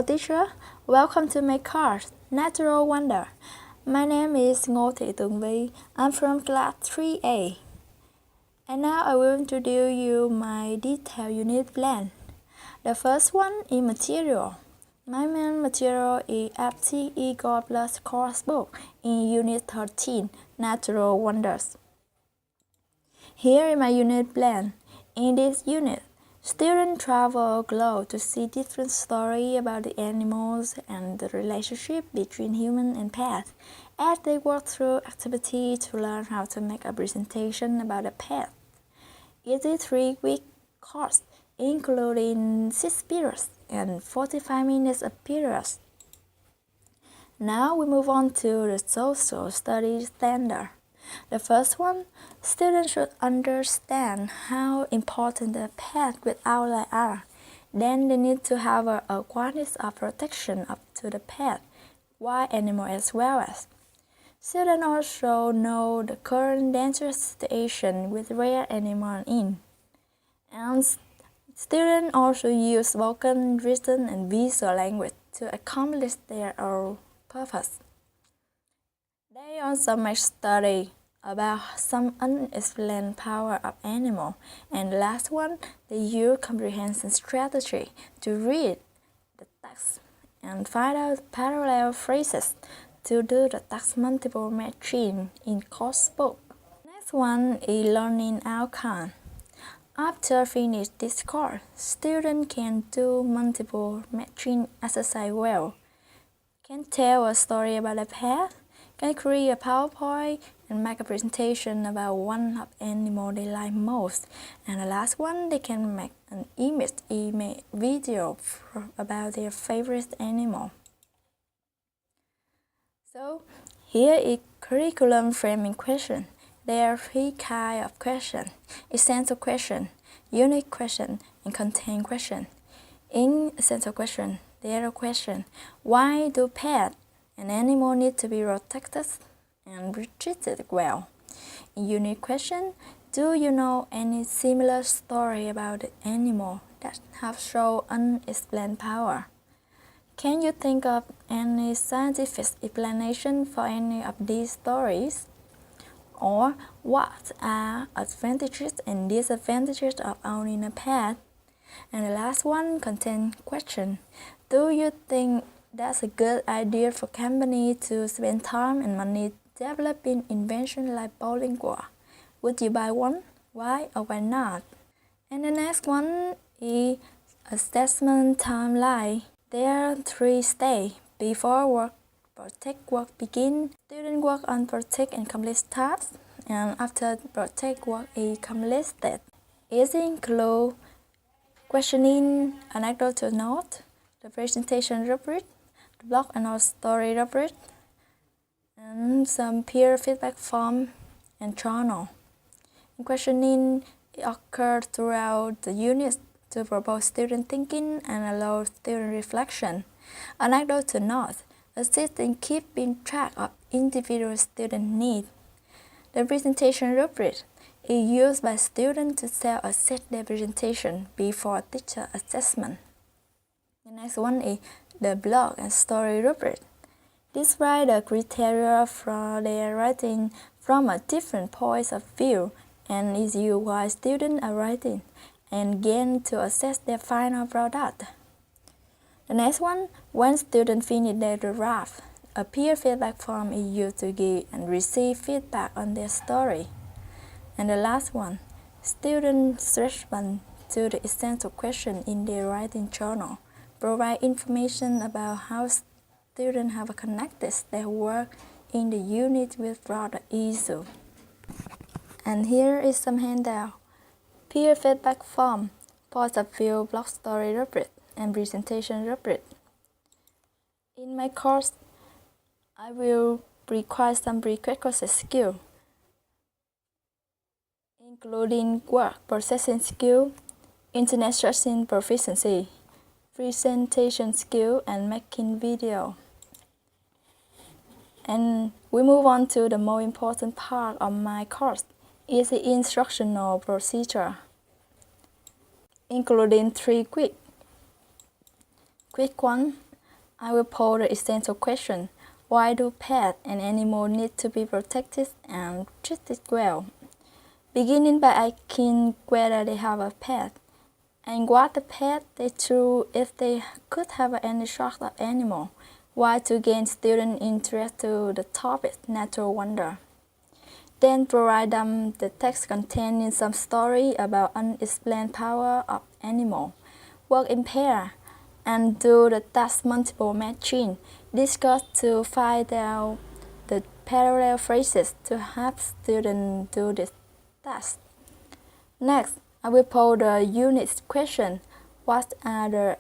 Hello teacher, welcome to my course, Natural Wonder. My name is NgoThiTuongVy. I'm from class 3A. And now I will introduce you my detailed unit plan. The first one is material. My main material is FTE Gold Plus course book in Unit 13, Natural Wonders. Here is my unit plan. In this unit, students travel globe to see different stories about the animals and the relationship between human and pets, as they work through activities to learn how to make a presentation about a pet. It is a 3-week course, including 6 periods and 45 minutes of periods. Now we move on to the social studies standard. The first one, students should understand how important the pets with outline are. Then they need to have a awareness of protection up to the pet, wild animal as well as. Students also know the current dangerous situation with rare animals in. And students also use spoken, written, and visual language to accomplish their own purpose. They also make study about some unexplained power of animal. And the last one, they use comprehension strategy to read the text and find out parallel phrases to do the text multiple matching in course book. Next one is learning outcome. After finish this course, students can do multiple matching exercise well, can tell a story about a pet, can create a PowerPoint and make a presentation about one of the animal they like most. And the last one, they can make an image, video about their favorite animal. So here is curriculum framing question. There are 3 kinds of questions: essential question, unique question, and content question. In essential question, there are questions: why do pets and animals need to be protected and treated well? In unique question, do you know any similar story about the animal that have shown unexplained power? Can you think of any scientific explanation for any of these stories? Or what are advantages and disadvantages of owning a pet? And the last one, content question. Do you think that's a good idea for company to spend time and money developing invention like bowling ball? Would you buy one? Why or why not? And the next one is assessment timeline. There are 3 stages. Before work, project work begin, students work on project and complete tasks, and after project work is completed. It includes questioning, anecdote to note, the presentation rubric, the blog and story rubric, and some peer feedback form and journal. Questioning occurs throughout the unit to promote student thinking and allow student reflection. Anecdote to note assist in keeping track of individual student needs. The presentation rubric is used by students to self-assess their presentation before teacher assessment. The next one is the blog and story rubric. Describe the criteria for their writing from a different point of view and is used while students are writing and again to assess their final product. The next one, when students finish their draft, a peer feedback form is used to give and receive feedback on their story. And the last one, students respond to the essential question in their writing journal, provide information about how students have connected their work in the unit with broader issue. And here is some handout: peer feedback form, point of view, blog story rubric, and presentation rubric. In my course, I will require some prerequisite skills, including word processing skill, internet searching proficiency, presentation skill, and making video. And we move on to the most important part of my course, is the instructional procedure, including 3 quick. Quick 1, I will pose the essential question: why do pets and animals need to be protected and treated well? Beginning by asking whether they have a pet, and what the pet they choose if they could have any sort of animal, why to gain student interest to the topic natural wonder. Then provide them the text containing some story about unexplained power of animal, work in pair, and do the task multiple matching, discuss to find out the parallel phrases to help students do this task. Next, I will pose the unit question: what are the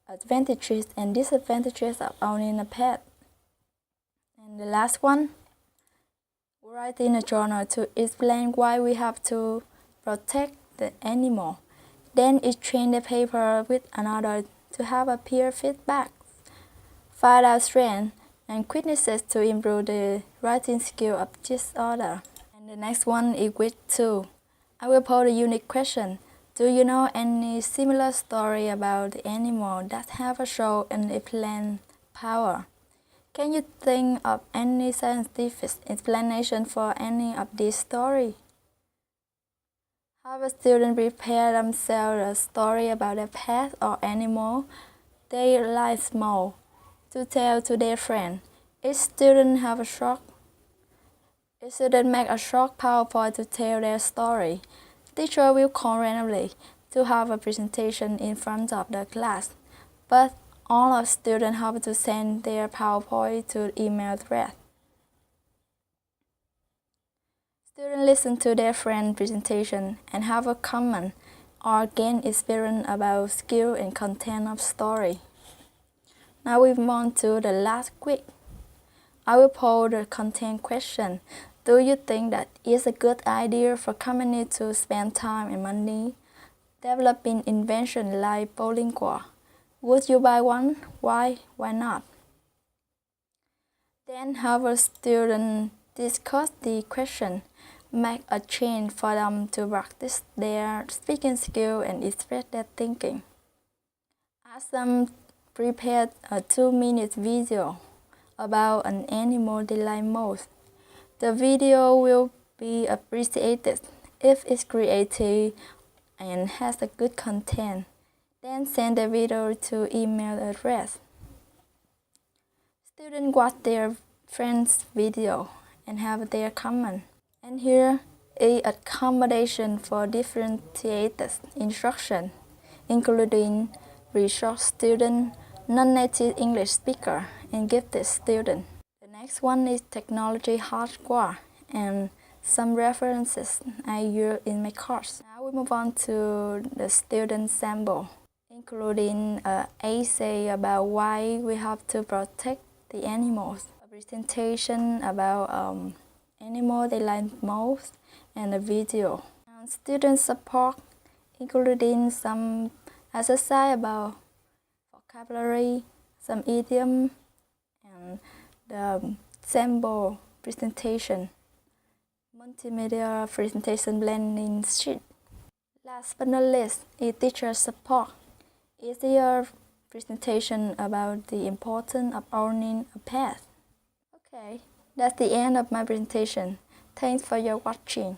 advantages and disadvantages of owning a pet? And the last one, write in a journal to explain why we have to protect the animal. Then exchange the paper with another to have a peer feedback. Find out strengths and weaknesses to improve the writing skill of each other. And the next one is week 2. I will pose a unique question. Do you know any similar story about the animal that have a show and a plan power? Can you think of any scientific explanation for any of these stories? Have a student prepare themselves a story about a pet or animal they like small to tell to their friend. Each student make a short PowerPoint to tell their story. Teacher will call randomly to have a presentation in front of the class, but all of students have to send their PowerPoint to email thread. Students listen to their friend's presentation and have a comment or gain experience about skill and content of story. Now we move on to the last week. I will pose the content question. Do you think that it's a good idea for company to spend time and money developing invention like bowling ball? Would you buy one? Why? Why not? Then have a student discuss the question, make a change for them to practice their speaking skill and express their thinking. Ask them prepare a 2-minute video about an animal they like most. The video will be appreciated if it's creative and has a good content. Then send the video to email address. Students watch their friends' video and have their comment. And here is accommodation for differentiated instruction, including resource student, non-native English speaker, and gifted student. The next one is technology hardware and some references I use in my course. Now we move on to the student sample, including an essay about why we have to protect the animals, a presentation about animal they like most, and a video. And student support, including some exercise about vocabulary, some idiom, and the sample presentation, multimedia presentation blending sheet. Last but not least is teacher support. Is your presentation about the importance of owning a pet. Okay, that's the end of my presentation. Thanks for your watching.